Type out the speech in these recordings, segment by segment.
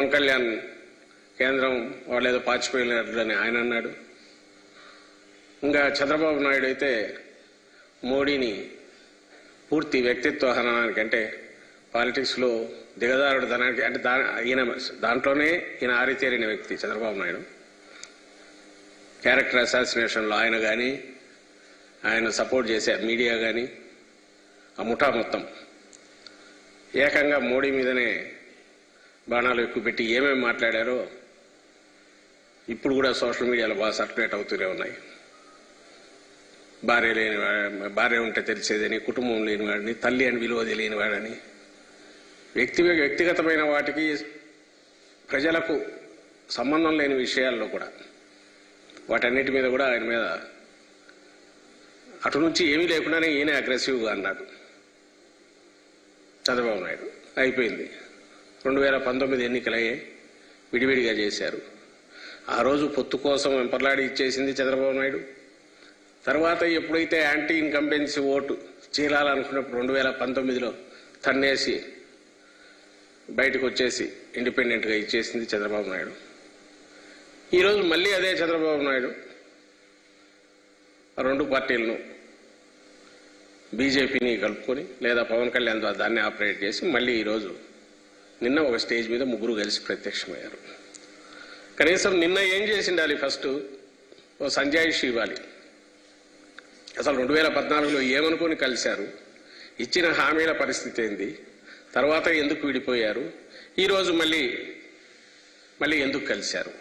పవన్ కళ్యాణ్ కేంద్రం వాళ్ళు ఏదో పాచిపోయినట్లని ఆయన అన్నాడు. ఇంకా చంద్రబాబు నాయుడు అయితే మోడీని పూర్తి వ్యక్తిత్వ హననానికి అంటే పాలిటిక్స్లో దిగజారుడు ధనానికి అంటే ఈయన దాంట్లోనే ఈయన ఆరితేరిన వ్యక్తి చంద్రబాబు నాయుడు. క్యారెక్టర్ అసాసినేషన్లో ఆయన కానీ ఆయన సపోర్ట్ చేసే మీడియా కానీ ఆ ముఠా మొత్తం ఏకంగా మోడీ మీదనే బాణాలు ఎక్కువ పెట్టి ఏమేమి మాట్లాడారో ఇప్పుడు కూడా సోషల్ మీడియాలో బాగా సర్క్యులేట్ అవుతూనే ఉన్నాయి. భార్య ఉంటే తెలిసేదని, కుటుంబం లేనివాడిని, తల్లి అని విలువ తెలియనివాడని, వ్యక్తిగతమైన వాటికి ప్రజలకు సంబంధం లేని విషయాల్లో కూడా వాటన్నిటి మీద కూడా ఆయన మీద అటు నుంచి ఏమీ లేకుండానే ఈయన అగ్రెసివ్గా అన్నాడు చంద్రబాబు నాయుడు. అయిపోయింది. 2019 ఎన్నికలయ్యే విడివిడిగా చేశారు. ఆ రోజు పొత్తు కోసం వెంపర్లాడి ఇచ్చేసింది చంద్రబాబు నాయుడు. తర్వాత ఎప్పుడైతే యాంటీ ఇన్కంబెన్సీ ఓటు చీలాలనుకున్నప్పుడు 2019లో తన్నేసి బయటకు వచ్చేసి ఇండిపెండెంట్గా ఇచ్చేసింది చంద్రబాబు నాయుడు. ఈరోజు మళ్ళీ అదే చంద్రబాబు నాయుడు రెండు పార్టీలను బీజేపీని కలుపుకొని లేదా పవన్ కళ్యాణ్ ద్వారా దాన్ని ఆపరేట్ చేసి మళ్ళీ ఈరోజు నిన్న ఒక స్టేజ్ మీద ముగ్గురు కలిసి ప్రత్యక్షమయ్యారు. కనీసం నిన్న ఏం చేసిండాలి? ఫస్ట్ ఓ సంజాయిషి ఇవ్వాలి. అసలు 2014లో ఏమనుకొని కలిశారు? ఇచ్చిన హామీల పరిస్థితి ఏంది? తర్వాత ఎందుకు విడిపోయారు? ఈరోజు మళ్ళీ ఎందుకు కలిశారు?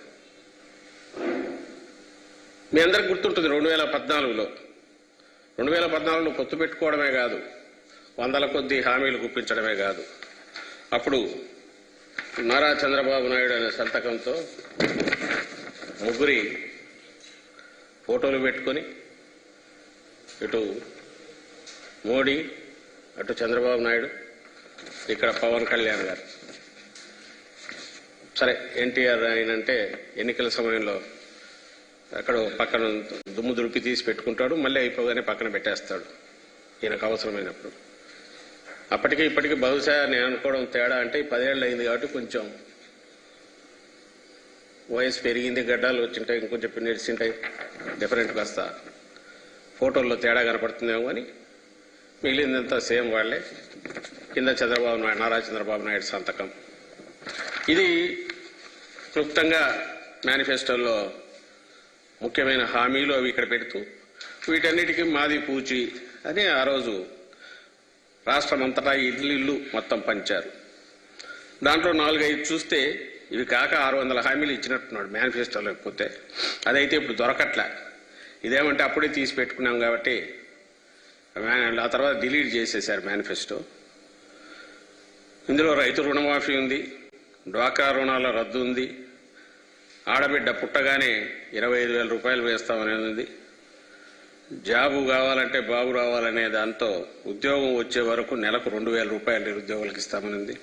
మీ అందరికి గుర్తుంటుంది 2014లో పొత్తు పెట్టుకోవడమే కాదు, వందల కొద్దీ హామీలు గుప్పించడమే కాదు, అప్పుడు నారా చంద్రబాబు నాయుడు అనే సంతకంతో ముగ్గురి ఫోటోలు పెట్టుకొని ఇటు మోడీ, అటు చంద్రబాబు నాయుడు, ఇక్కడ పవన్ కళ్యాణ్ గారు. సరే, ఎన్టీఆర్ ఆయనంటే ఎన్నికల సమయంలో అక్కడ పక్కన దుమ్ము దులిపి తీసి పెట్టుకుంటాడు, మళ్ళీ అయిపోగానే పక్కన పెట్టేస్తాడు ఈయనకు అవసరమైనప్పుడు. అప్పటికి ఇప్పటికీ బహుశా నేను అనుకోవడం తేడా అంటే 10 ఏళ్ళు అయింది కాబట్టి కొంచెం వయసు పెరిగింది, గడ్డాలు వచ్చింటాయి, ఇంకొంచెం నడిచింటాయి, డిఫరెంట్గా వస్తా ఫోటోల్లో తేడా కనపడుతుందేమో అని మిగిలిందంతా సేమ్ వాళ్లే. కింద నారా చంద్రబాబు నాయుడు సంతకం. ఇది క్లుప్తంగా మేనిఫెస్టోలో ముఖ్యమైన హామీలు అవి ఇక్కడ పెడుతూ వీటన్నిటికీ మాది పూచి అని ఆ రోజు రాష్ట్రం అంతటా ఇల్లు మొత్తం పంచారు. దాంట్లో 4-5 చూస్తే ఇవి కాక 600 హామీలు ఇచ్చినట్టున్నాడు మేనిఫెస్టోలో. లేకపోతే అదైతే ఇప్పుడు దొరకట్లే. ఇదేమంటే అప్పుడే తీసి పెట్టుకున్నాం కాబట్టి ఆ తర్వాత డిలీట్ చేసేశారు మేనిఫెస్టో. ఇందులో రైతు రుణమాఫీ ఉంది, డ్వాక్రా రుణాల రద్దు ఉంది, ఆడబిడ్డ పుట్టగానే 25,000 రూపాయలు వేస్తామనేది ఉంది, జాబు కావాలంటే బాబు రావాలనే దాంతో ఉద్యోగం వచ్చే వరకు నెలకు 2,000 రూపాయలు నిరుద్యోగులకు ఇస్తామనింది,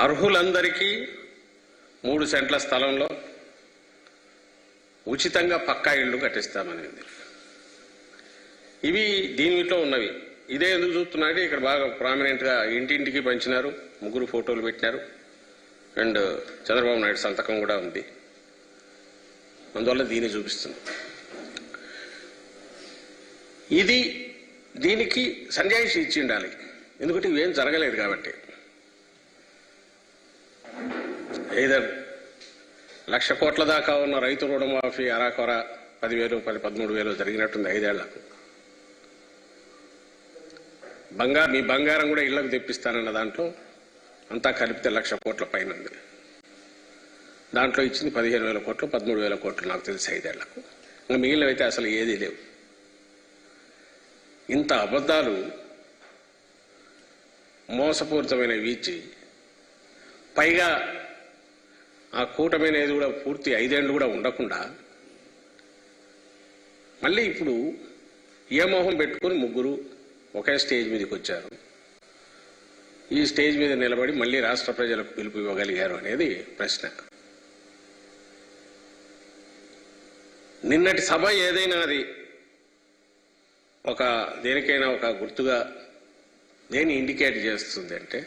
అర్హులందరికీ 3 సెంట్ల స్థలంలో ఉచితంగా పక్కా ఇళ్లు కట్టిస్తామనేది. ఇవి దీనిలో ఉన్నవి. ఇదే ఎందుకు చూస్తున్నారంటే ఇక్కడ బాగా ప్రామినెంట్గా ఇంటింటికి పంచినారు, ముగ్గురు ఫోటోలు పెట్టినారు, అండ్ చంద్రబాబు నాయుడు సంతకం కూడా ఉంది. అందువల్ల దీన్ని చూపిస్తున్నాం. దీనికి సంజాయిషి ఇచ్చి ఉండాలి, ఎందుకంటే ఇవేం జరగలేదు కాబట్టి. ఏదో 1,00,000 కోట్ల దాకా ఉన్న రైతు రుణమాఫీ అరాకొర 10,000, 13,000 జరిగినట్టుంది 5 ఏళ్లకు. మీ బంగారం కూడా ఇళ్లకు తెప్పిస్తానన్న దాంట్లో అంతా కలిపితే 1,00,000 కోట్ల పైన ఉంది. దాంట్లో ఇచ్చింది 15,000 కోట్లు, 13,000 కోట్లు నాకు తెలిసి 5 ఏళ్లకు. ఇంకా మిగిలినవైతే అసలు ఏదీ లేవు. ఇంత అబద్ధాలు మోసపూరితమైనవి ఇచ్చి పైగా ఆ కూటమి అనేది కూడా పూర్తి 5 ఏళ్ళు కూడా ఉండకుండా మళ్ళీ ఇప్పుడు ఏ మోహం పెట్టుకుని ముగ్గురు ఒకే స్టేజ్ మీదకి వచ్చారు. ఈ స్టేజ్ మీద నిలబడి మళ్ళీ రాష్ట్ర ప్రజలకు పిలుపు ఇవ్వగలిగారు అనేది ప్రశ్న. నిన్నటి సభ ఏదైనా అది దేనికైనా ఒక గుర్తుగా దేని ఇండికేట్ చేస్తుంది అంటే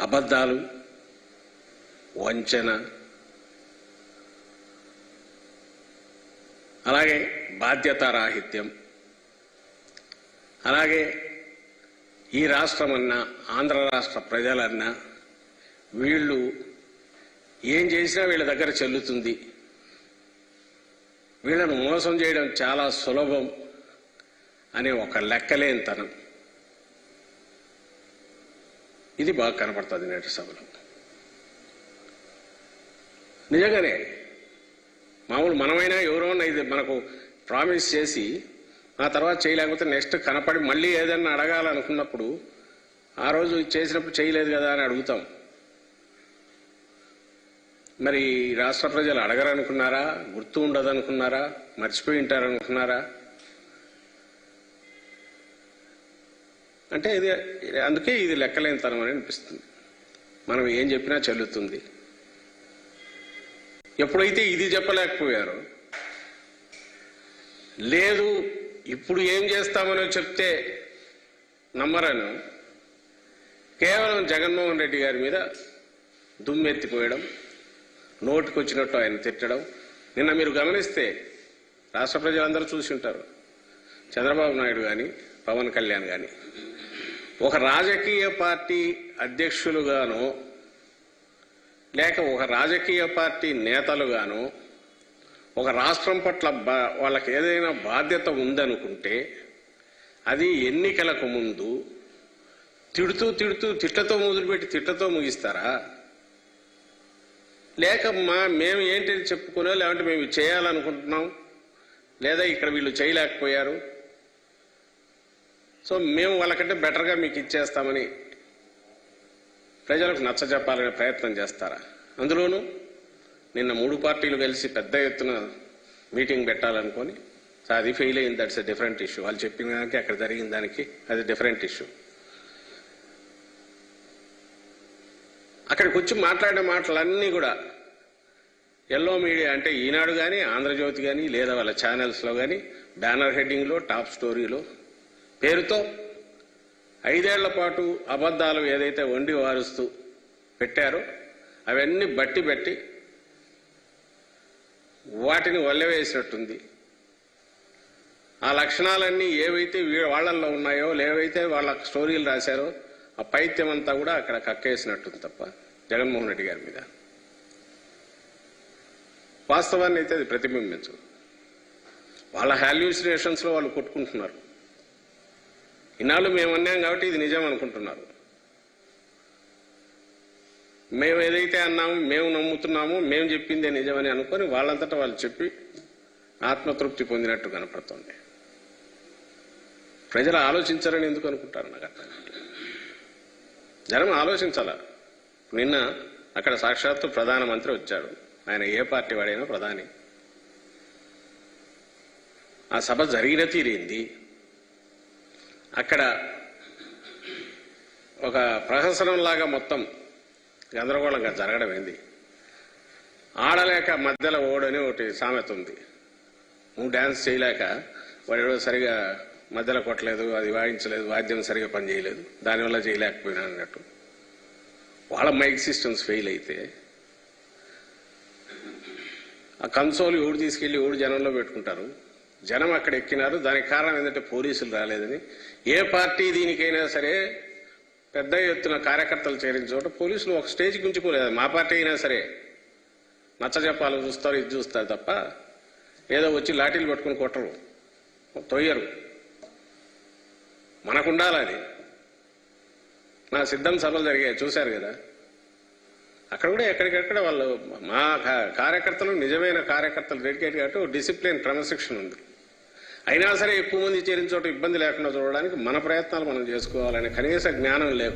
అబద్ధాలు, వంచన, అలాగే బాధ్యతారాహిత్యం, అలాగే ఈ రాష్ట్రమన్నా ఆంధ్ర రాష్ట్ర ప్రజలన్నా వీళ్ళు ఏం చేసినా వీళ్ళ దగ్గర చెల్లుతుంది, వీళ్ళను మోసం చేయడం చాలా సులభం అనే ఒక లెక్కలేనితనం ఇది బాగా కనపడుతుంది నేటి సభలో. నిజంగానే మామూలు మనమైనా ఎవరైనా ఇది మనకు ప్రామిస్ చేసి ఆ తర్వాత చేయలేకపోతే నెక్స్ట్ కనపడి మళ్ళీ ఏదన్నా అడగాలనుకున్నప్పుడు ఆ రోజు చేసినప్పుడు చేయలేదు కదా అని అడుగుతాం. మరి రాష్ట్ర ప్రజలు అడగరనుకున్నారా, గుర్తు ఉండదనుకున్నారా, మర్చిపోయి ఉంటారనుకున్నారా? అంటే ఇది అందుకే ఇది లెక్కలేనితనం అని అనిపిస్తుంది. మనం ఏం చెప్పినా చెల్లుతుంది. ఎప్పుడైతే ఇది చెప్పలేకపోయారో, లేదు ఇప్పుడు ఏం చేస్తామనో చెప్తే నమ్మరను కేవలం జగన్మోహన్ రెడ్డి గారి మీద దుమ్మెత్తిపోయడం, నోటికొచ్చినట్టు ఆయన తిట్టడం. నిన్న మీరు గమనిస్తే రాష్ట్ర ప్రజలందరూ చూసి ఉంటారు. చంద్రబాబు నాయుడు కానీ పవన్ కళ్యాణ్ కానీ ఒక రాజకీయ పార్టీ అధ్యక్షులుగానో లేక ఒక రాజకీయ పార్టీ నేతలుగానో ఒక రాష్ట్రం పట్ల వాళ్ళకి ఏదైనా బాధ్యత ఉందనుకుంటే అది ఎన్నికలకు ముందు తిట్లతో మొదలుపెట్టి తిట్లతో ముగిస్తారా? లేక మేము ఏంటి చెప్పుకునో, లేదంటే మేము చేయాలనుకుంటున్నాం, లేదా ఇక్కడ వీళ్ళు చేయలేకపోయారు సో మేము వాళ్ళకంటే బెటర్గా మీకు ఇచ్చేస్తామని ప్రజలకు నచ్చజెప్పాలనే ప్రయత్నం చేస్తారా? అందులోనూ నిన్న 3 పార్టీలు కలిసి పెద్ద ఎత్తున మీటింగ్ పెట్టాలనుకొని అది ఫెయిల్ అయింది. That's a different issue. వాళ్ళు చెప్పిన దానికి అక్కడ జరిగిన దానికి అది డిఫరెంట్ ఇష్యూ. అక్కడికి వచ్చి మాట్లాడిన మాటలన్నీ కూడా ఎల్లో మీడియా అంటే ఈనాడు కానీ ఆంధ్రజ్యోతి కానీ లేదా వాళ్ళ ఛానల్స్లో కానీ బ్యానర్ హెడ్డింగ్లో టాప్ స్టోరీలో పేరుతో 5 ఏళ్ల పాటు అబద్ధాలు ఏదైతే వండి వారుస్తూ పెట్టారో అవన్నీ బట్టి వాటిని వల్లవేసినట్టుంది. ఆ లక్షణాలన్నీ ఏవైతే వాళ్ళల్లో ఉన్నాయో, లేవైతే వాళ్ళ స్టోరీలు రాశారో ఆ పైత్యం అంతా కూడా అక్కడ కక్కేసినట్టుంది తప్ప జగన్మోహన్ రెడ్డి గారి మీద వాస్తవాన్ని అయితే అది ప్రతిబింబించదు. వాళ్ళ హాల్యూసినేషన్స్లో వాళ్ళు కొట్టుకుంటున్నారు. ఇన్నాళ్ళు మేము అన్నాం కాబట్టి ఇది నిజం అనుకుంటున్నారు. మేము ఏదైతే అన్నామో, మేము నమ్ముతున్నామో, మేము చెప్పిందే నిజమని అనుకొని వాళ్ళంతటా వాళ్ళు చెప్పి ఆత్మతృప్తి పొందినట్టు కనపడుతుంది. ప్రజలు ఆలోచించారని ఎందుకు అనుకుంటారు? నాకు అర్థం కాదు. జనం ఆలోచించాలా. నిన్న అక్కడ సాక్షాత్తు ప్రధానమంత్రి వచ్చాడు. ఆయన ఏ పార్టీ వాడైనా ప్రధాని. ఆ సభ జరిగిన తీరింది. అక్కడ ఒక ప్రహసనంలాగా మొత్తం గందరగోళంగా జరగడం ఏంది? ఆడలేక మధ్యలో ఓడని ఒకటి సామెత ఉంది. నువ్వు డ్యాన్స్ చేయలేక వాడు సరిగా మధ్యలో కొట్టలేదు, అది వాయించలేదు, వాద్యం సరిగా పనిచేయలేదు, దానివల్ల చేయలేకపోయినా అన్నట్టు. వాళ్ళ మైక్ సిస్టమ్స్ ఫెయిల్ అయితే ఆ కన్సోల్ ఎవడు తీసుకెళ్లి ఎవడు జనంలో పెట్టుకుంటారు. జనం అక్కడ ఎక్కినారు. దానికి కారణం ఏంటంటే పోలీసులు రాలేదని. ఏ పార్టీ దీనికైనా సరే పెద్ద ఎత్తున కార్యకర్తలు చేరిన చోట పోలీసులు ఒక స్టేజ్కి ఉంచిపోలేదు. మా పార్టీ అయినా సరే నచ్చజెప్పాలని చూస్తారు, ఇది చూస్తారు తప్ప ఏదో వచ్చి లాఠీలు పట్టుకుని కొట్టరు, తొయ్యరు. మనకుండాలి అది. నా సిద్ధం సభలు జరిగాయి చూశారు కదా. అక్కడ కూడా ఎక్కడికెక్కడ వాళ్ళు మా కార్యకర్తలు నిజమైన కార్యకర్తలు డెడికేట్ కాబట్టి డిసిప్లిన్ క్రమశిక్షణ ఉంది. అయినా సరే ఎక్కువ మంది చేరిన చోట ఇబ్బంది లేకుండా చూడడానికి మన ప్రయత్నాలు మనం చేసుకోవాలనే కనీస జ్ఞానం లేకుండా